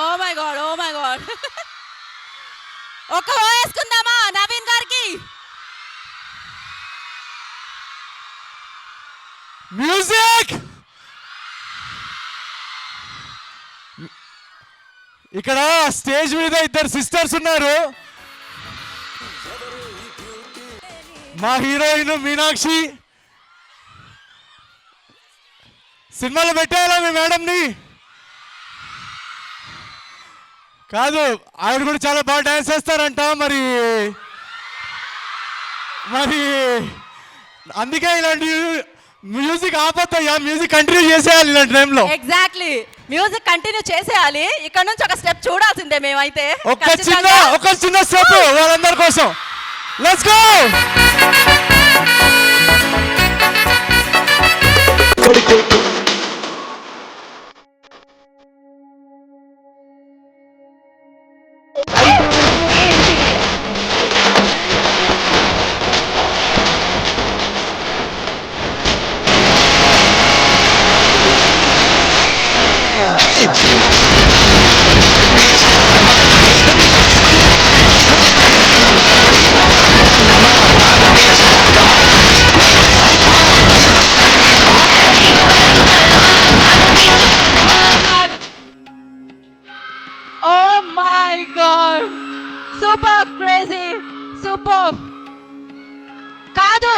Oh my god, oh my god. ఒక్క వేసుకుందామా నవీన్ గారికి? మ్యూజిక్. ఇక్కడ స్టేజ్ మీద ఇద్దరు సిస్టర్స్ ఉన్నారు. మా హీరోయిన్ మీనాక్షి. సినిమాలో పెట్టేయాలా మీ మేడంని? కాదు, ఆవిడ కూడా చాలా బాగా డాన్స్ చేస్తారంట. మరి మరి అందుకే ఇలాంటి మ్యూజిక్ ఆపొద్దయ్యా, మ్యూజిక్ కంటిన్యూ చేసేయాలి ఇలాంటి టైంలో. ఎగ్జాక్ట్లీ, మ్యూజిక్ కంటిన్యూ చేసేయాలి. ఇక్కడ నుంచి ఒక స్టెప్ చూడాల్సిందే మేమైతే. ఒక చిన్న స్టెప్ వాళ్ళందరి కోసం. Let's go. Super crazy, super. కాదు,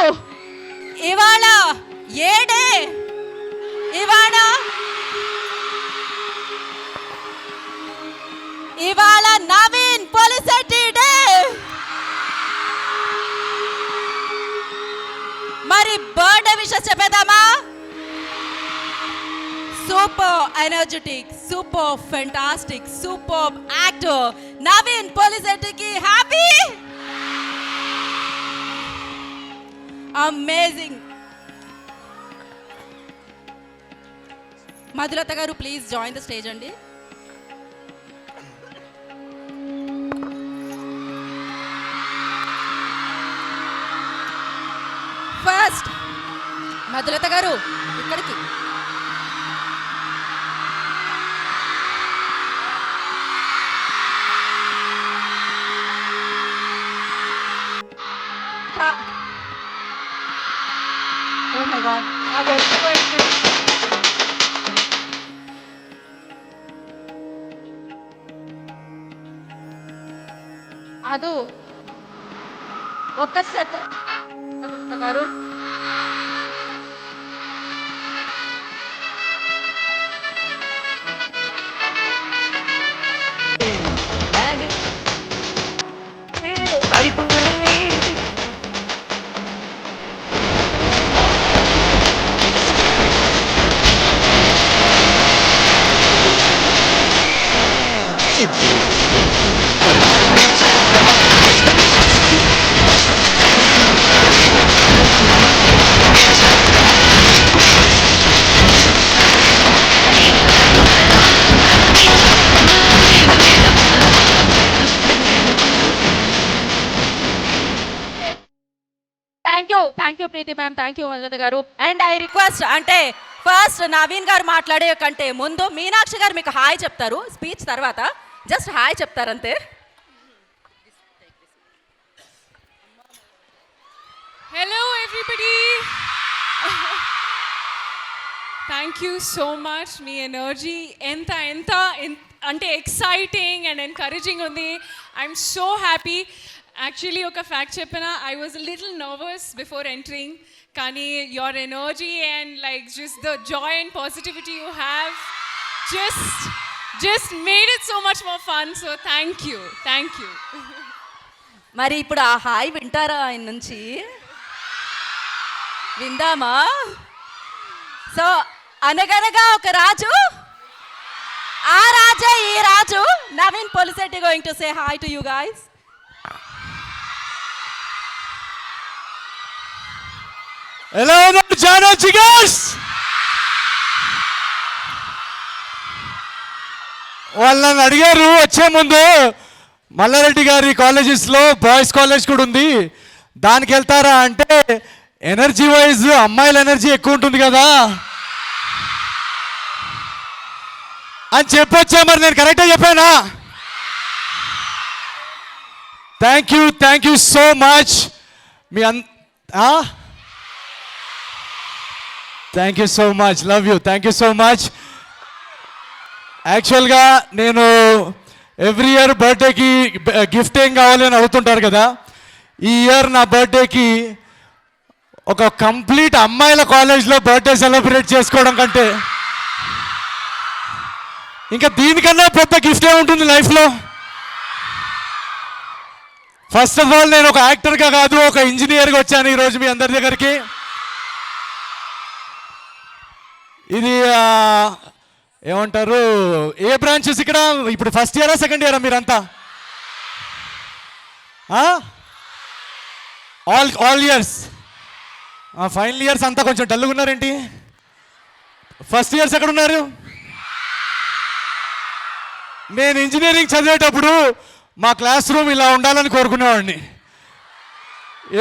ఇవాళ ఏడే, ఇవాళ నవీన్ పొలిశెట్టి డే. మరి బర్త్డే విషెస్ చెప్పేద్దామా? Super energetic, super fantastic, super actor Naveen పొలిశెట్టికి happy amazing. Madhulatha garu please join the stage అండి. ఫస్ట్ మధులత గారు ఇక్కడికి. Oh my God. ಅದು ఒక్క సెట్ గారు. Thank you Preethi ma'am, thank you Vasantha garu. And I request, అంటే ఫస్ట్ నవీన్ గారు మాట్లాడే కంటే ముందు మీనాక్షి గారు మీకు హాయ్ చెప్తారు. స్పీచ్ తర్వాత జస్ట్ హాయ్ చెప్తారు అంతే. Hello everybody, thank you so much. మీ ఎనర్జీ ఎంత ఎంత అంటే ఎక్సైటింగ్ అండ్ ఎంకరేజింగ్ ఉంది. I'm so happy. యాక్చువల్లీ ఒక ఫ్యాక్ట్ చెప్పిన, I was little nervous before entering, కానీ your energy and like just the joy and positivity you have just made it so much more fun. So thank you. మరి ఇప్పుడు ఆ hi వింటారా ఆయన నుంచి? విందామా? సో అనగనగా ఒక రాజు, ఆ రాజే ఈ Raju. Naveen Polishetty going to say hi to you guys. ఎలా ఉన్నారు జానా జిగర్స్? వాళ్ళని అడిగారు వచ్చే ముందు, మల్లారెడ్డి గారి కాలేజెస్లో బాయ్స్ కాలేజ్ కూడా ఉంది, దానికి వెళ్తారా అంటే ఎనర్జీ వైజ్ అమ్మాయిల ఎనర్జీ ఎక్కువ ఉంటుంది కదా, అని చెప్పొచ్చా? మరి నేను కరెక్ట్గా చెప్పానా? Thank you so much. Me thank you so much, love you, thank you so much. యాక్చువల్గా నేను ఎవ్రీ ఇయర్ బర్త్డేకి గిఫ్ట్ ఏం కావాలి అని అడుగుతుంటారు కదా. ఈ ఇయర్ నా బర్త్డేకి ఒక కంప్లీట్ అమ్మాయిల కాలేజ్లో బర్త్డే సెలబ్రేట్ చేసుకోవడం కంటే ఇంకా దీనికన్నా పెద్ద గిఫ్ట్ ఏముంటుంది లైఫ్లో? ఫస్ట్ ఆఫ్ ఆల్ నేను ఒక యాక్టర్గా కాదు, ఒక ఇంజనీర్గా వచ్చాను ఈరోజు మీ అందరి దగ్గరికి. ఇది ఏమంటారు, ఏ బ్రాంచెస్ ఇక్కడ? ఇప్పుడు ఫస్ట్ ఇయరా సెకండ్ ఇయరా మీరంతా? All years. ఫైనల్ ఇయర్స్ అంతా కొంచెం డల్గా ఉన్నారేంటి? ఫస్ట్ ఇయర్స్ ఎక్కడ ఉన్నారు? నేను ఇంజనీరింగ్ చదివేటప్పుడు మా క్లాస్ రూమ్ ఇలా ఉండాలని కోరుకునేవాడిని.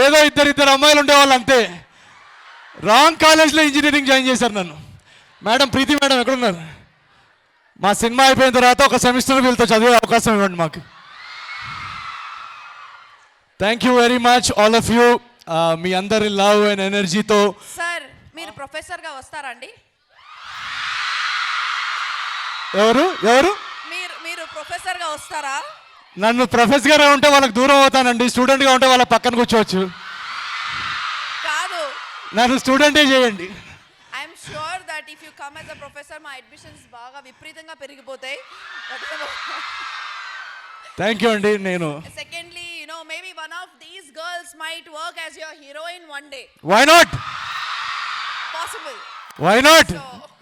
ఏదో ఇద్దరు అమ్మాయిలు ఉండేవాళ్ళు అంతే. రాంగ్ కాలేజ్లో ఇంజనీరింగ్ జాయిన్ చేశారు నన్ను. మేడం, ప్రీతి మేడం ఎక్కడున్నారు? మా సినిమా అయిపోయిన తర్వాత ఒక సెమిస్టర్ వీళ్ళతో చదివే అవకాశం ఇవ్వండి మాకు. Thank you very much all of you. మీ అందరి లవ్ అండ్ ఎనర్జీతో. సార్, మీరు ప్రొఫెసర్గా వస్తారండి? ఎవరు ఎవరు? మీరు ప్రొఫెసర్గా వస్తారా? నన్ను ప్రొఫెసర్గా ఉంటే వాళ్ళకి దూరం అవుతానండి, స్టూడెంట్గా ఉంటే వాళ్ళ పక్కన కూర్చోవచ్చు. కాదు, నన్ను స్టూడెంటే చేయండి. I'm sure that if you come as a professor మా అడ్మిషన్స్ బాగా విపరీతంగా పెరిగిపోతాయి. థ్యాంక్ యూ అండి. నేను secondly, you know, maybe one of these girls might work as your heroine one day. Why not? Possible. Why not?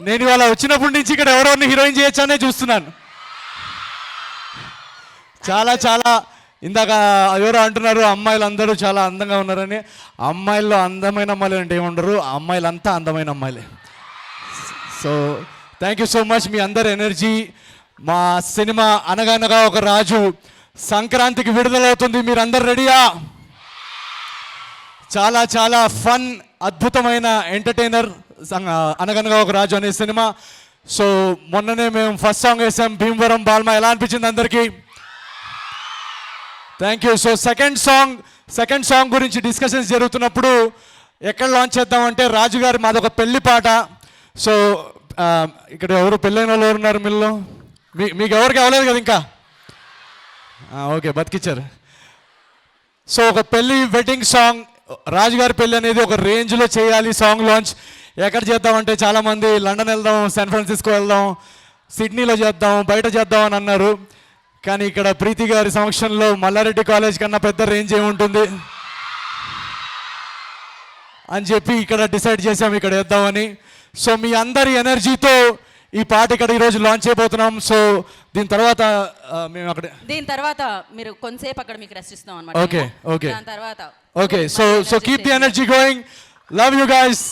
నేను ఇవాళ వచ్చినప్పటి నుంచి ఇక్కడ ఎవరెవరిని హీరోయిన్ చేయొచ్చానే చూస్తున్నాను. చాలా చాలా ఇందాక ఎవరో అంటున్నారు అమ్మాయిలు అందరూ చాలా అందంగా ఉన్నారని. అమ్మాయిల్లో అందమైన అమ్మాయిలు అంటే ఏముండరు, అమ్మాయిలంతా అందమైన అమ్మాయిలే. So thank you so much. మీ అందరి ఎనర్జీ. మా సినిమా అనగనగా ఒక రాజు సంక్రాంతికి విడుదలవుతుంది. మీరు అందరు రెడీయా? చాలా చాలా ఫన్, అద్భుతమైన ఎంటర్టైనర్ అనగనగా ఒక రాజు అనే సినిమా. సో మొన్ననే మేము ఫస్ట్ సాంగ్ వేసాం, భీమవరం బాల్మా. ఎలా అనిపించింది అందరికీ? Thank you. So second song గురించి డిస్కషన్స్ జరుగుతున్నప్పుడు ఎక్కడ లాంచ్ చేద్దామంటే రాజుగారి మాదొక పెళ్లి పాట. సో ఇక్కడ ఎవరు పెళ్ళైన వాళ్ళు ఉన్నారు మీలో? మీకు ఎవరికి అవ్వలేదు కదా ఇంకా? ఓకే, బతికిచ్చారు. సో ఒక పెళ్ళి వెడ్డింగ్ సాంగ్, రాజుగారి పెళ్ళి అనేది ఒక రేంజ్లో చేయాలి సాంగ్ లాంచ్. ఎక్కడ చేద్దామంటే చాలామంది లండన్ వెళ్దాం, శాన్ ఫ్రాన్సిస్కో వెళ్దాం, సిడ్నీలో చేద్దాం, బయట చేద్దాం అని అన్నారు. కానీ ఇక్కడ ప్రీతి గారి సమక్షంలో మల్లారెడ్డి కాలేజ్ కన్నా పెద్ద రేంజ్ ఏముంటుంది అని చెప్పి ఇక్కడ డిసైడ్ చేసాం ఇక్కడ వేద్దామని. సో మీ అందరి ఎనర్జీతో ఈ పాట ఇక్కడ ఈరోజు లాంచ్ చేయబోతున్నాం. సో దీని తర్వాత మీరు కొంతసేపు అక్కడ మీకు రెస్ట్ ఇస్తాం అన్నమాట. ఓకే దాని తర్వాత okay. So keep the energy going. Love you guys.